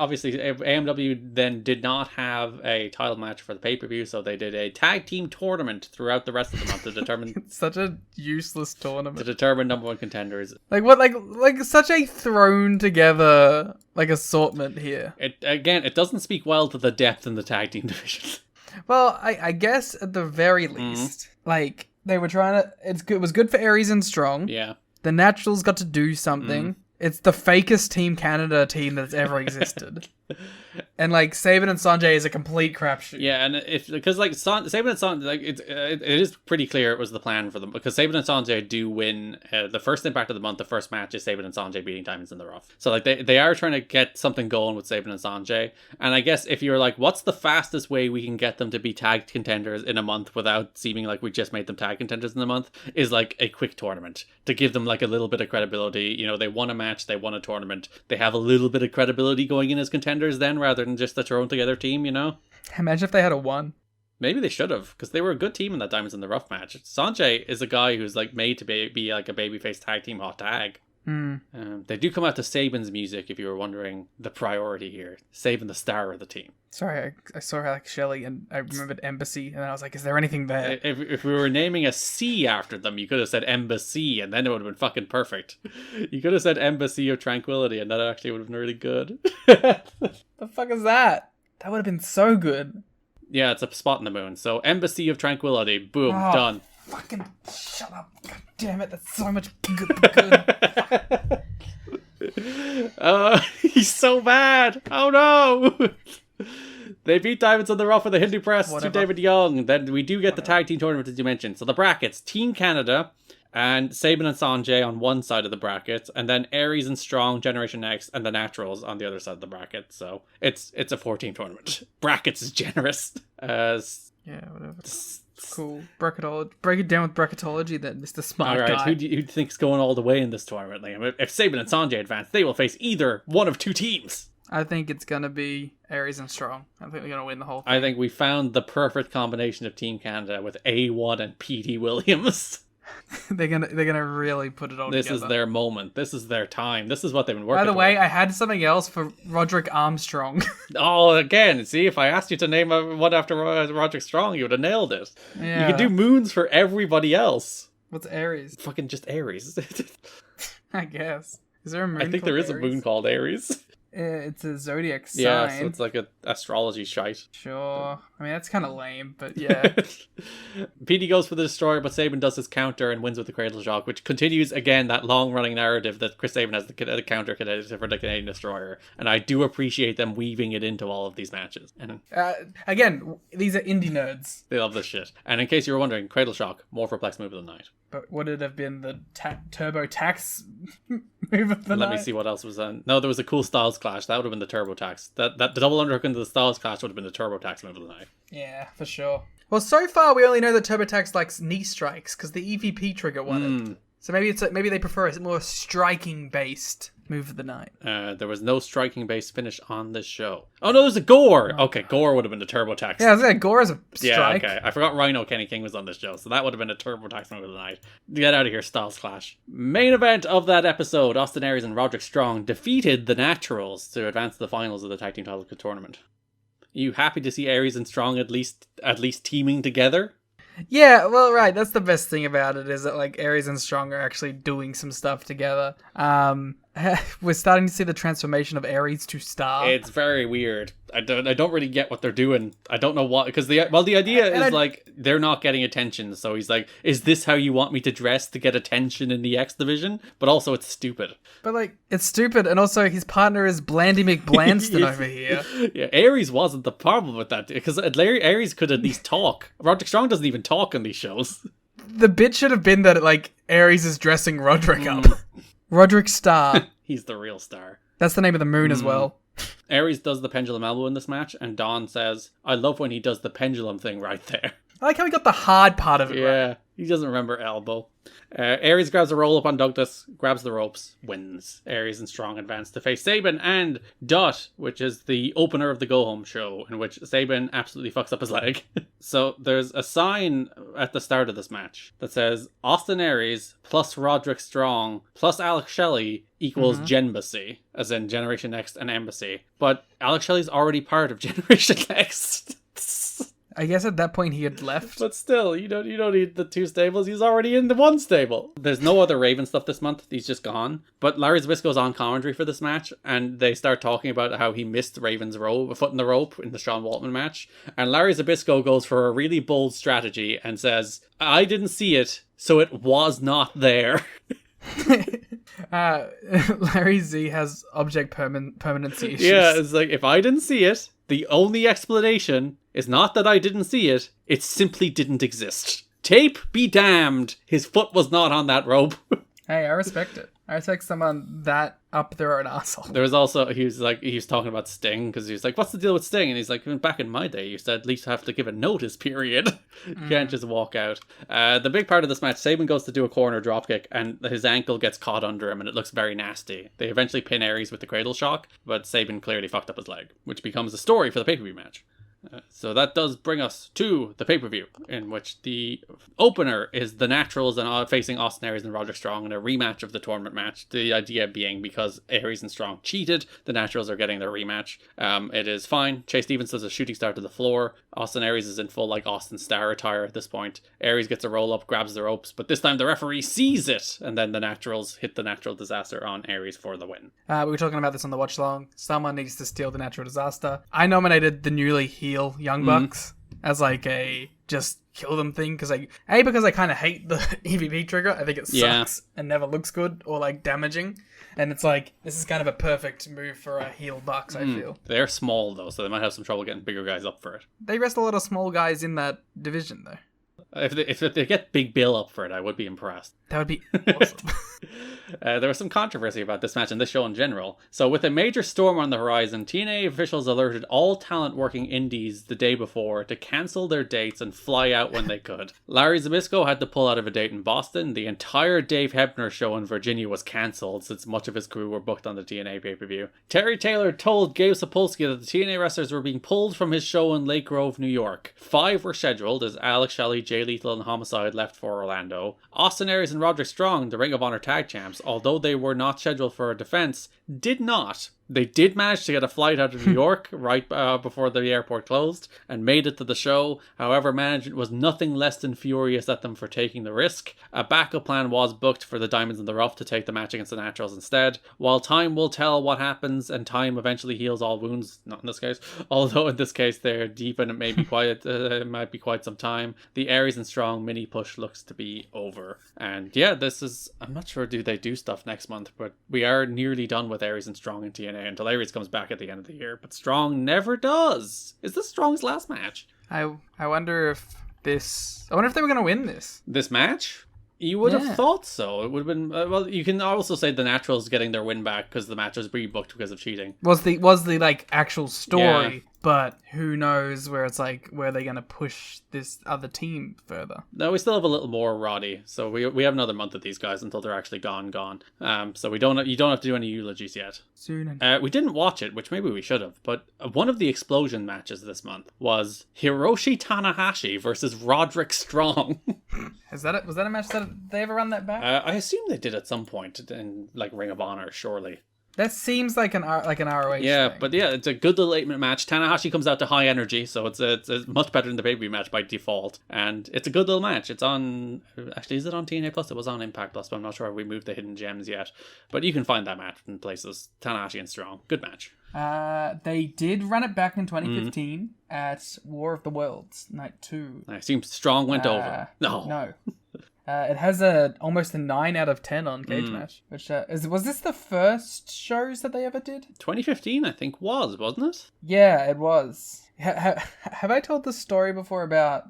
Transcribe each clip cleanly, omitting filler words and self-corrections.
Obviously, AMW then did not have a title match for the pay-per-view, so they did a tag team tournament throughout the rest of the month to determine It's such a useless tournament. to determine number one contenders. Like what? Like such a thrown together like assortment here. It doesn't speak well to the depth in the tag team division. Well, I guess at the very least, like they were trying to. It was good for Aries and Strong. Yeah. The Naturals got to do something. It's the fakest Team Canada team that's ever existed. And like Sabin and Sanjay is a complete crapshoot. Yeah, and because like Sabin and Sanjay, like it is pretty clear it was the plan for them, because Sabin and Sanjay do win the first Impact of the month. The first match is Sabin and Sanjay beating Diamonds in the Rough. So like they are trying to get something going with Sabin and Sanjay. And I guess if you're like, what's the fastest way we can get them to be tag contenders in a month without seeming like we just made them tag contenders in a month, is like a quick tournament to give them like a little bit of credibility. You know, they won a match, they won a tournament, they have a little bit of credibility going in as contenders then, rather than just the thrown together team, you know? Imagine if they had a 1. Maybe they should have, because they were a good team in that Diamonds in the Rough match. Sanjay is a guy who's like made to be like a babyface tag team hot tag. They do come out to Sabin's music, if you were wondering the priority here. Sabin, the star of the team. Sorry, I saw like Shelley and I remembered Embassy and I was like, is there anything there? If we were naming a C after them, you could have said Embassy, and then it would have been fucking perfect. You could have said Embassy of Tranquility, and that actually would have been really good. The fuck is that? That would have been so good. Yeah, it's a spot in the moon. So Embassy of Tranquility, boom, done. Fucking shut up. God damn it, that's so much good. He's so bad. Oh no. They beat Diamonds in the Rough with a Hindu press to David Young. Then we do get the tag team tournament, as you mentioned. So the brackets, Team Canada and Sabin and Sanjay on one side of the bracket, and then Aries and Strong, Generation X, and the Naturals on the other side of the bracket. So it's a 4-team tournament. Brackets is generous. Yeah, whatever. Cool. Bracketology. Break it down with bracketology then, Mr. Smart Guy. Guy. Who do you think's going all the way in this tournament, Liam? If Sabin and Sanjay advance, they will face either one of two teams. I think it's going to be Aries and Strong. I think they're going to win the whole thing. I think we found the perfect combination of Team Canada with A1 and P.T. Williams. they're gonna really put it all This together. is their moment. This is their time. This is what they've been working By the way, toward. I had something else for Roderick Armstrong. Oh, again, see, if I asked you to name one after Roderick Strong, you would have nailed it. Yeah. You could do moons for everybody else. What's Aries? Fucking just Aries. I guess. Is there a moon I think called there is a Aries? moon called Aries. It's a zodiac sign. Yeah, so it's like an astrology shite. Sure. I mean, that's kind of lame, but yeah. PD goes for the Destroyer, but Sabin does his counter and wins with the Cradle Shock, which continues, again, that long-running narrative that Chris Sabin has the counter for the Canadian Destroyer. And I do appreciate them weaving it into all of these matches. And Again, these are indie nerds. they love this shit. And in case you were wondering, Cradle Shock, more for Plex Move of the Night. But would it have been the Turbo Tax move of the Let night? me see what else was on. No, there was a cool Styles Clash. That would have been the Turbo Tax. The double underhook into the Styles Clash would have been the Turbo Tax Move of the Night. Yeah, for sure. Well, so far we only know that TurboTax likes knee strikes because the EVP trigger won it. So maybe they prefer a more striking based move of the night. There was no striking base finish on this show. Oh no, there's a Gore. Okay, Gore would have been the Turbo Tax. Yeah, I was like, Gore is a strike. Yeah, okay. I forgot Rhino Kenny King was on this show, so that would have been a Turbo Tax Move of the Night. Get out of here, Styles Clash. Main event of that episode: Austin Aries and Roderick Strong defeated the Naturals to advance to the finals of the tag team title tournament. You happy to see Aries and Strong at least teaming together? Yeah, well, right. That's the best thing about it is that like Aries and Strong are actually doing some stuff together. We're starting to see the transformation of Aries to Star. It's very weird. I don't really get what they're doing. I don't know what, because the idea is like they're not getting attention. So he's like, "Is this how you want me to dress to get attention in the X division?" But also, it's stupid. But like, it's stupid, and also his partner is Blandy McBlanston over here. Yeah, Aries wasn't the problem with that, because Aries could at least talk. Roderick Strong doesn't even talk in these shows. The bit should have been that like Aries is dressing Roderick up. Roderick Star. He's the real star. That's the name of the moon as well. Aries does the pendulum elbow in this match, and Don says, "I love when he does the pendulum thing right there." I like how he got the hard part of it right. Yeah, he doesn't remember elbow. Aries grabs a roll up on Douglas, grabs the ropes, wins. Aries and Strong advance to face Sabin and Dot, which is the opener of the Go Home show, in which Sabin absolutely fucks up his leg. So there's a sign at the start of this match that says Austin Aries plus Roderick Strong plus Alex Shelley equals Genbassy, as in Generation Next and Embassy. But Alex Shelley's already part of Generation Next. I guess at that point he had left. But still, you don't need the two stables. He's already in the one stable. There's no other Raven stuff this month. He's just gone. But Larry Zbysko's on commentary for this match, and they start talking about how he missed Raven's foot in the rope in the Sean Waltman match. And Larry Zbysko goes for a really bold strategy and says, I didn't see it, so it was not there. Larry Z has object permanency issues. Yeah, it's like, if I didn't see it, the only explanation is not that I didn't see it, it simply didn't exist. Tape be damned, his foot was not on that rope. Hey, I respect it. I respect someone that up their own asshole. There was also, he was talking about Sting, because he was like, what's the deal with Sting? And he's like, back in my day, you said at least have to give a notice period. You can't just walk out. The big part of this match, Sabin goes to do a corner dropkick, and his ankle gets caught under him, and it looks very nasty. They eventually pin Aries with the cradle shock, but Sabin clearly fucked up his leg, which becomes the story for the pay-per-view match. So that does bring us to the pay-per-view, in which the opener is the Naturals and facing Austin Aries and Roderick Strong in a rematch of the tournament match. The idea being because Aries and Strong cheated, the Naturals are getting their rematch. It is fine. Chase Stevens does a shooting star to the floor. Austin Aries is in full Austin Star attire at this point. Aries gets a roll up, grabs the ropes, but this time the referee sees it, and then the Naturals hit the Natural Disaster on Aries for the win. We were talking about this on the watch long. Someone needs to steal the Natural Disaster. I nominated the newly heel Young Bucks as a just kill them thing, because I kind of hate the EVP trigger. I think it sucks and never looks good or damaging, and it's this is kind of a perfect move for a heel Bucks. I feel they're small though, so they might have some trouble getting bigger guys up for it. They rest a lot of small guys in that division though. If they get Big Bill up for it, I would be impressed. That would be awesome. There was some controversy about this match and this show in general. So with a major storm on the horizon, TNA officials alerted all talent working indies the day before to cancel their dates and fly out when they could. Larry Zbysko had to pull out of a date in Boston. The entire Dave Hebner show in Virginia was cancelled since much of his crew were booked on the TNA pay-per-view. Terry Taylor told Gabe Sapolsky that the TNA wrestlers were being pulled from his show in Lake Grove, New York. 5 were scheduled as Alex Shelley, Jay Lethal, and Homicide left for Orlando. Austin Aries and Roderick Strong, the Ring of Honor tag champs, although they were not scheduled for a defense, did not. They did manage to get a flight out of New York right before the airport closed and made it to the show. However, management was nothing less than furious at them for taking the risk. A backup plan was booked for the Diamonds in the Rough to take the match against the Naturals instead. While time will tell what happens and time eventually heals all wounds, not in this case, although in this case they're deep and it may be it might be quite some time, the Aries and Strong mini push looks to be over. And yeah, this is, I'm not sure do they do stuff next month, but we are nearly done with Aries and Strong in TNA until Aries comes back at the end of the year, but Strong never does. Is this Strong's last match? I wonder if they were going to win this match. You would have thought so. It would have been well. You can also say the Naturals getting their win back because the match was rebooked because of cheating. Was the actual story, but who knows where it's where they're gonna push this other team further. No, we still have a little more Roddy, so we have another month of these guys until they're actually gone. So you don't have to do any eulogies yet. Soon. We didn't watch it, which maybe we should have, but one of the explosion matches this month was Hiroshi Tanahashi versus Roderick Strong. Was that a match that they ever run that back? I assume they did at some point in Ring of Honor, surely. That seems like an ROH thing. But yeah, it's a good little 8-minute match. Tanahashi comes out to high energy, so it's much better than the pay-per-view match by default. And it's a good little match. It's on... Actually, is it on TNA Plus? It was on Impact Plus, but I'm not sure if we moved the hidden gems yet. But you can find that match in places. Tanahashi and Strong. Good match. They did run it back in 2015 at War of the Worlds, Night 2. I assume Strong went over. No. It has almost a 9 out of 10 on Cage Match, which was this the first shows that they ever did? 2015, I think, wasn't it? Yeah, it was. Have I told the story before about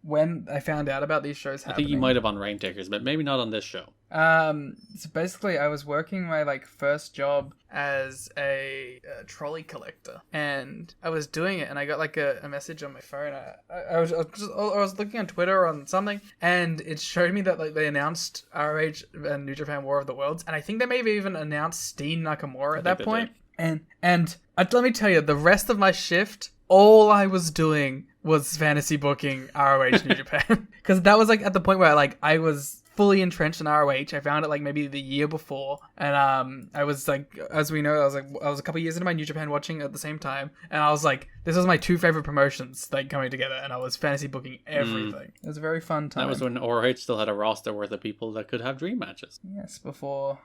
when I found out about these shows happening? I think you might have on Raintakers, but maybe not on this show. So basically, I was working my first job as a trolley collector, and I was doing it, and I got a message on my phone. I was looking on Twitter on something, and it showed me that they announced ROH and New Japan War of the Worlds, and I think they may have even announced Steen Nakamura at that point. And let me tell you, the rest of my shift, all I was doing was fantasy booking ROH New Japan. Because that was like at the point where like I was fully entrenched in ROH. I found it like maybe the year before, and I was like, as we know, I was a couple years into my New Japan watching at the same time, and I was like, this was my two favorite promotions like coming together, and I was fantasy booking everything. It was a very fun time. That was when ROH still had a roster worth of people that could have dream matches. Yes, before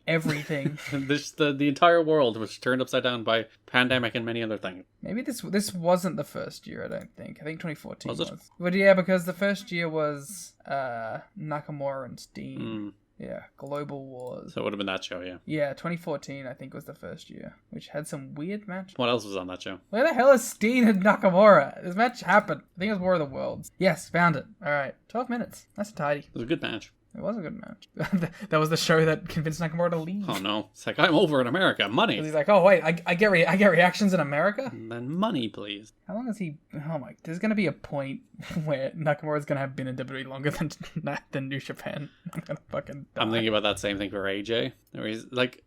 everything. The entire world was turned upside down by pandemic and many other things. Maybe this wasn't the first year. I don't think. I think 2014 Was it? But yeah, because the first year was Nakamura and Steen. Yeah, Global Wars. So it would have been that show, yeah. Yeah, 2014 I think was the first year, which had some weird matches. What else was on that show? Where the hell is Steen and Nakamura? This match happened. I think it was War of the Worlds. Yes, found it. All right, 12 minutes. That's tidy. It was a good match. It was a good match. That was the show that convinced Nakamura to leave. Oh no! It's like, I'm over in America. Money. He's like, oh wait, I get reactions in America. And then money, please. How long is he? Oh my! There's gonna be a point where Nakamura's gonna have been in WWE longer than New Japan. I'm gonna fucking die. I'm thinking about that same thing for AJ. Where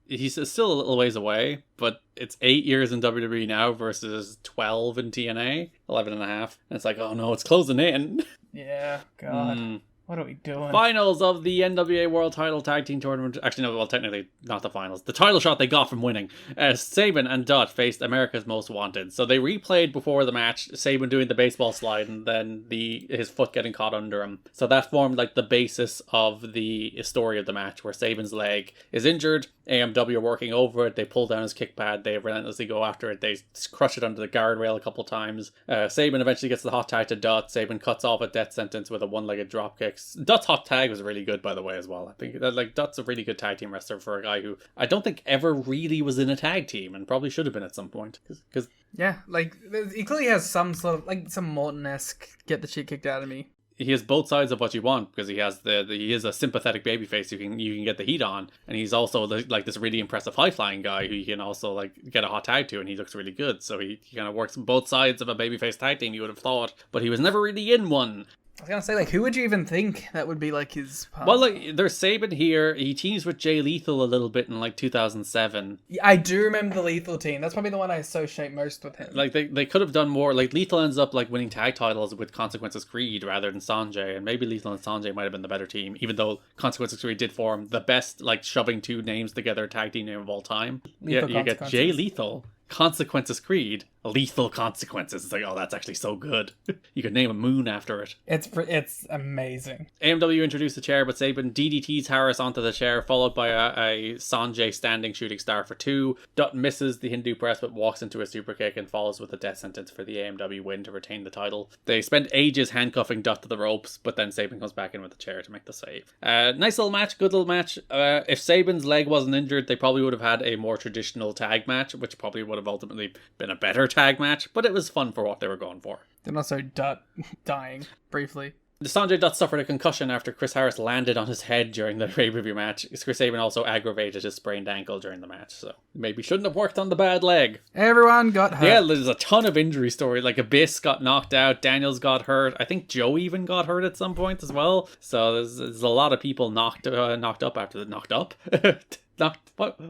he's still a little ways away, but it's 8 years in WWE now versus 12 in TNA, 11 and a half. And it's like, oh no, it's closing in. Yeah, God. What are we doing? Finals of the NWA World Title Tag Team Tournament. Actually, no, well, technically not the finals. The title shot they got from winning. Sabin and Dutt faced America's Most Wanted. So they replayed before the match, Sabin doing the baseball slide and then his foot getting caught under him. So that formed like the basis of the story of the match, where Sabin's leg is injured. AMW are working over it. They pull down his kick pad. They relentlessly go after it. They crush it under the guardrail a couple times. Sabin eventually gets the hot tag to Dutt. Sabin cuts off a death sentence with a one-legged dropkick. Dutt's hot tag was really good, by the way, as well. I think that like Dutt's a really good tag team wrestler for a guy who I don't think ever really was in a tag team and probably should have been at some point. Cause yeah, like he clearly has some sort of like some Morton-esque get the shit kicked out of me. He has both sides of what you want, because he has he is a sympathetic babyface you can get the heat on, and he's also like this really impressive high flying guy who you can also like get a hot tag to, and he looks really good. So he kind of works both sides of a babyface tag team, you would have thought, but he was never really in one. I was gonna say, like, who would you even think that would be like his partner? Well, like, there's Sabin here. He teams with Jay Lethal a little bit in like 2007. I do remember the Lethal team. That's probably the one I associate most with him. Like they could have done more. Like Lethal ends up like winning tag titles with Consequences Creed rather than Sanjay, and maybe Lethal and Sanjay might have been the better team, even though Consequences Creed did form the best like shoving two names together tag team name of all time. Yeah, you get Jay Lethal, Consequences Creed, Lethal Consequences. It's like, oh, that's actually so good. You could name a moon after it. It's amazing. AMW introduced the chair, but Sabin DDTs Harris onto the chair, followed by a Sanjay standing shooting star for two. Dutt misses the Hindu press, but walks into a super kick and follows with a death sentence for the AMW win to retain the title. They spend ages handcuffing Dutt to the ropes, but then Sabin comes back in with the chair to make the save. Nice little match, good little match. If Sabin's leg wasn't injured, they probably would have had a more traditional tag match, which probably would have ultimately been a better tag match, but it was fun for what they were going for. Then also Dutt dying briefly. Sanjay Dutt suffered a concussion after Chris Harris landed on his head during the pay-per-view match. Chris Sabin also aggravated his sprained ankle during the match, so maybe shouldn't have worked on the bad leg. Everyone got hurt. Yeah, there's a ton of injury stories. Like Abyss got knocked out, Daniels got hurt. I think Joe even got hurt at some point as well. So there's a lot of people knocked up after the knocked up.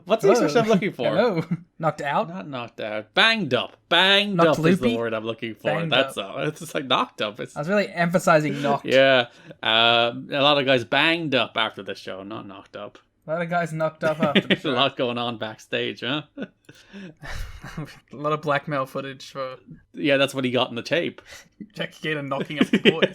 What's the expression I'm looking for? Hello. Knocked out? Not knocked out. Banged up. Banged Knocked up is loopy? the word I'm looking for. Banged That's up. all. It's just like knocked up. I was really emphasizing knocked. Yeah. A lot of guys banged up after the show, not knocked up. A lot of guys knocked up after the There's a show. lot going on backstage, huh? A lot of blackmail footage for Yeah, that's what he got in the tape. Jackie Gator knocking up the boys.